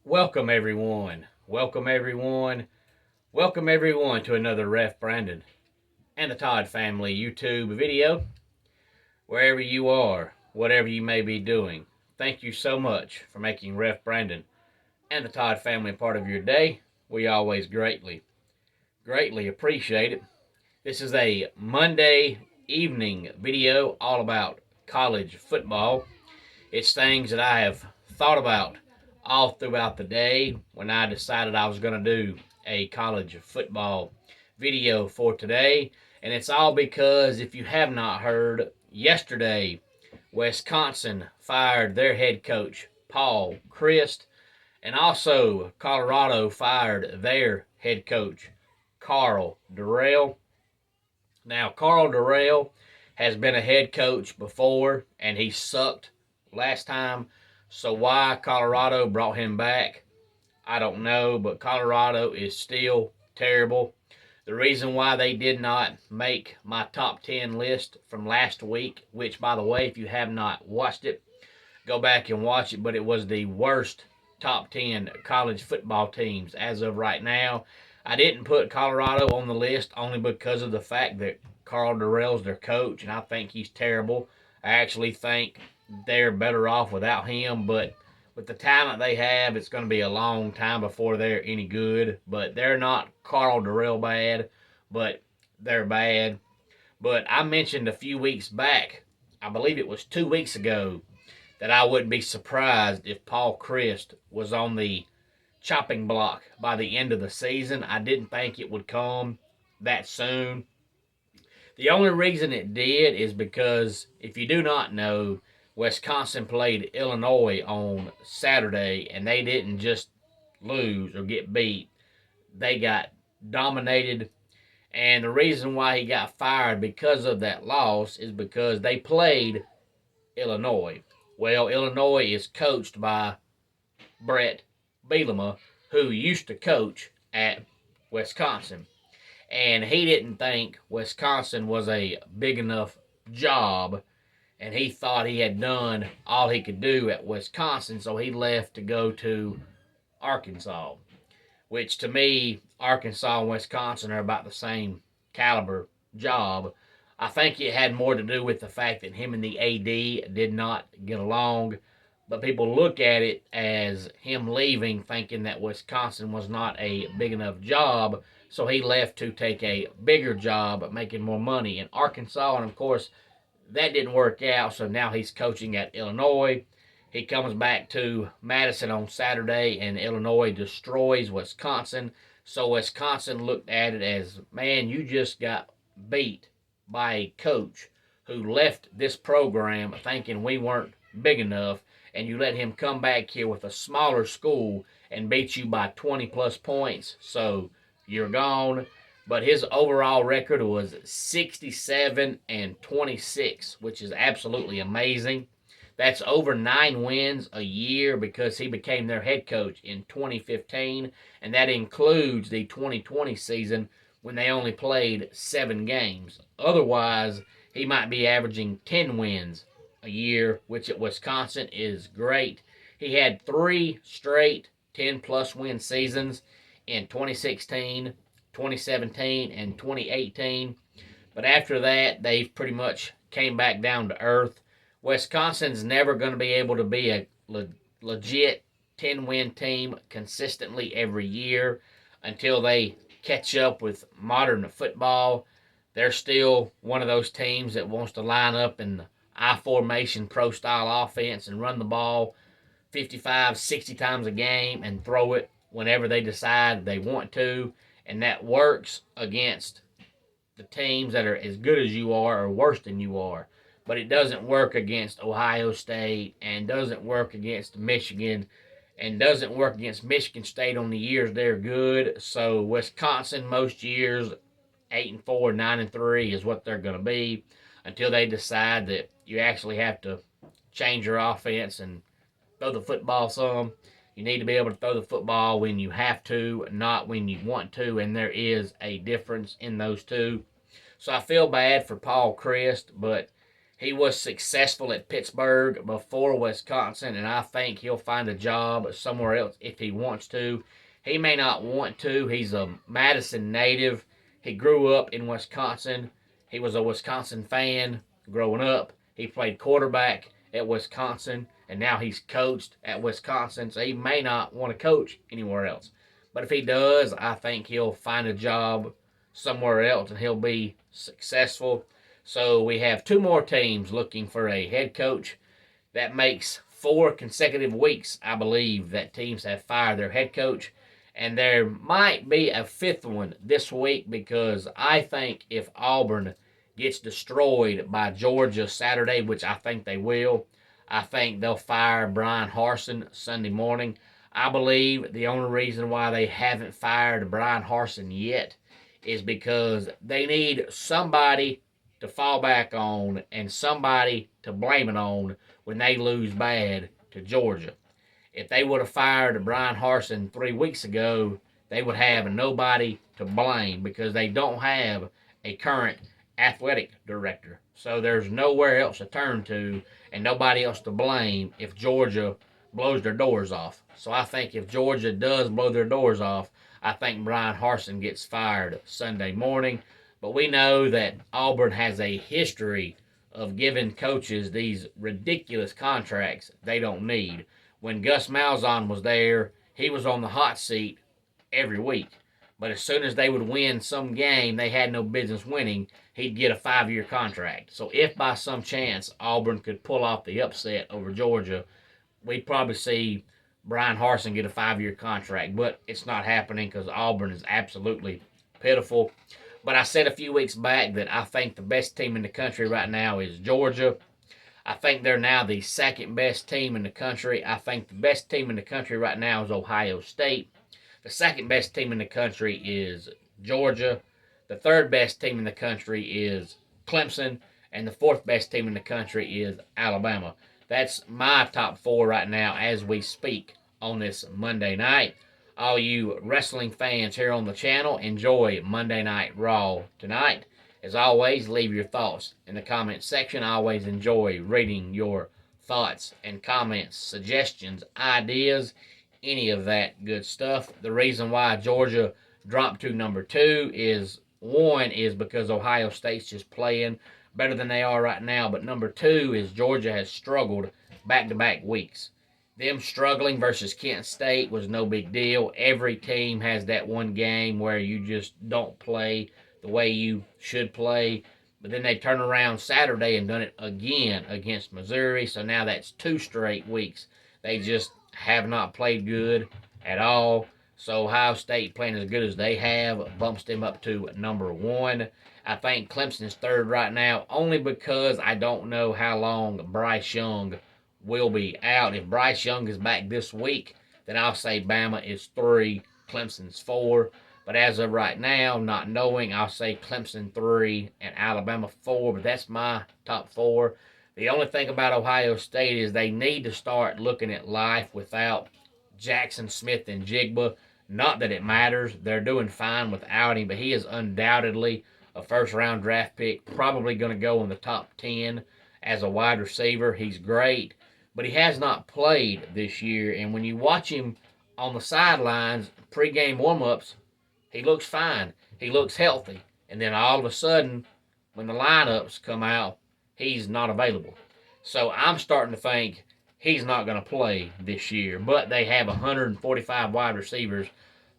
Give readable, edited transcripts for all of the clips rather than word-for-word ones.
Welcome everyone. Welcome everyone. Welcome everyone to another Ref Brandon and the Todd family YouTube video. Wherever you are, whatever you may be doing, thank you so much for making Ref Brandon and the Todd family part of your day. We always greatly appreciate it. This is a Monday evening video all about college football. It's things that I have thought about all throughout the day when I decided I was going to do a college football video for today. And it's all because, if you have not heard, yesterday Wisconsin fired their head coach, Paul Chryst, and also Colorado fired their head coach, Karl Dorrell. Now, Karl Dorrell has been a head coach before, and he sucked last time. So why Colorado brought him back, I don't know, but Colorado is still terrible. The reason why they did not make my top 10 list from last week, which, by the way, if you have not watched it, go back and watch it, but it was the worst top 10 college football teams as of right now. I didn't put Colorado on the list only because of the fact that Karl Dorrell's their coach, and I think he's terrible. I actually think they're better off without him, but with the talent they have, it's going to be a long time before they're any good. But they're not Karl Dorrell bad, but they're bad. But I mentioned a few weeks back, I believe it was 2 weeks ago, that I wouldn't be surprised if Paul Chryst was on the chopping block by the end of the season. I didn't think it would come that soon. The only reason it did is because, if you do not know, Wisconsin played Illinois on Saturday, and they didn't just lose or get beat. They got dominated. And the reason why he got fired because of that loss is because they played Illinois. Well, Illinois is coached by Brett Bielema, who used to coach at Wisconsin. And he didn't think Wisconsin was a big enough job, and he thought he had done all he could do at Wisconsin, so he left to go to Arkansas, which to me, Arkansas and Wisconsin are about the same caliber job. I think it had more to do with the fact that him and the AD did not get along, but people look at it as him leaving thinking that Wisconsin was not a big enough job, so he left to take a bigger job making more money in Arkansas, and of course that didn't work out, so now he's coaching at Illinois. He comes back to Madison on Saturday, and Illinois destroys Wisconsin. So Wisconsin looked at it as, man, you just got beat by a coach who left this program thinking we weren't big enough, and you let him come back here with a smaller school and beat you by 20 plus points. So you're gone. But his overall record was 67-26, which is absolutely amazing. That's over 9 wins a year because he became their head coach in 2015, and that includes the 2020 season when they only played 7 games. Otherwise, he might be averaging 10 wins a year, which at Wisconsin is great. He had 3 straight 10-plus win seasons in 2016, 2017, and 2018. But after that, they've pretty much came back down to earth. Wisconsin's never going to be able to be a legit 10-win team consistently every year until they catch up with modern football. They're still one of those teams that wants to line up in the I formation pro style offense and run the ball 55, 60 times a game and throw it whenever they decide they want to. And that works against the teams that are as good as you are or worse than you are. But it doesn't work against Ohio State, and doesn't work against Michigan, and doesn't work against Michigan State on the years they're good. So Wisconsin, most years, 8-4, 9-3 is what they're going to be until they decide that you actually have to change your offense and throw the football some. You need to be able to throw the football when you have to, not when you want to, and there is a difference in those two. So I feel bad for Paul Chryst, but He was successful at Pittsburgh before Wisconsin, and I think he'll find a job somewhere else if he wants to. He may not want to. He's a Madison native. He grew up in Wisconsin. He was a Wisconsin fan growing up. He played quarterback at Wisconsin, and now he's coached at Wisconsin, so he may not want to coach anywhere else. But if he does, I think he'll find a job somewhere else and he'll be successful. So we have two more teams looking for a head coach. That makes 4 consecutive weeks, I believe, that teams have fired their head coach. And there might be a 5th one this week, because I think if Auburn gets destroyed by Georgia Saturday, which I think they will, I think they'll fire Brian Harsin Sunday morning. I believe the only reason why they haven't fired Brian Harsin yet is because they need somebody to fall back on and somebody to blame it on when they lose bad to Georgia. If they would have fired Brian Harsin 3 weeks ago, they would have nobody to blame because they don't have a current athletic director. So there's nowhere else to turn to and nobody else to blame if Georgia blows their doors off. So I think if Georgia does blow their doors off, I think Brian Harsin gets fired Sunday morning. But we know that Auburn has a history of giving coaches these ridiculous contracts they don't need. When Gus Malzahn was there, he was on the hot seat every week. But as soon as they would win some game they had no business winning, he'd get a 5-year contract. So if by some chance Auburn could pull off the upset over Georgia, we'd probably see Brian Harsin get a 5-year contract. But it's not happening because Auburn is absolutely pitiful. But I said a few weeks back that I think the best team in the country right now is Georgia. I think they're now the 2nd best team in the country. I think the best team in the country right now is Ohio State. The 2nd best team in the country is Georgia. The 3rd best team in the country is Clemson. And the 4th best team in the country is Alabama. That's my top 4 right now as we speak on this Monday night. All you wrestling fans here on the channel, enjoy Monday Night Raw tonight. As always, leave your thoughts in the comment section. I always enjoy reading your thoughts and comments, suggestions, ideas, any of that good stuff. The reason why Georgia dropped to number 2 is, 1 is because Ohio State's just playing better than they are right now, but number 2 is Georgia has struggled back-to-back weeks. Them struggling versus Kent State was no big deal. Every team has that one game where you just don't play the way you should play. But then they turn around Saturday and done it again against Missouri. So now that's 2 straight weeks. They just have not played good at all. So Ohio State playing as good as they have bumps them up to number 1. I think Clemson's 3rd right now only because I don't know how long Bryce Young will be out. If Bryce Young is back this week, then I'll say Bama is 3, Clemson's 4. But as of right now, not knowing, I'll say Clemson 3 and Alabama 4. But that's my top 4. The only thing about Ohio State is they need to start looking at life without Jackson Smith and Jigba. Not that it matters. They're doing fine without him, but he is undoubtedly a first-round draft pick, probably going to go in the top 10 as a wide receiver. He's great, but he has not played this year. And when you watch him on the sidelines, pregame warm-ups, he looks fine. He looks healthy. And then all of a sudden, when the lineups come out, he's not available. So I'm starting to think he's not going to play this year. But they have 145 wide receivers,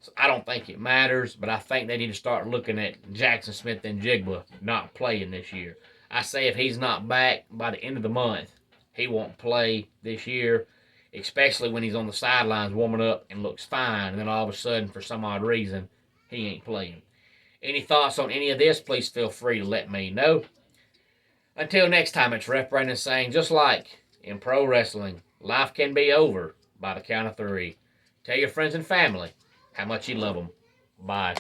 so I don't think it matters. But I think they need to start looking at Jackson Smith and Jigba not playing this year. I say if he's not back by the end of the month, he won't play this year, especially when he's on the sidelines warming up and looks fine. And then all of a sudden, for some odd reason, he ain't playing. Any thoughts on any of this, please feel free to let me know. Until next time, it's Ref Brandon saying, just like in pro wrestling, life can be over by the count of 3. Tell your friends and family how much you love them. Bye.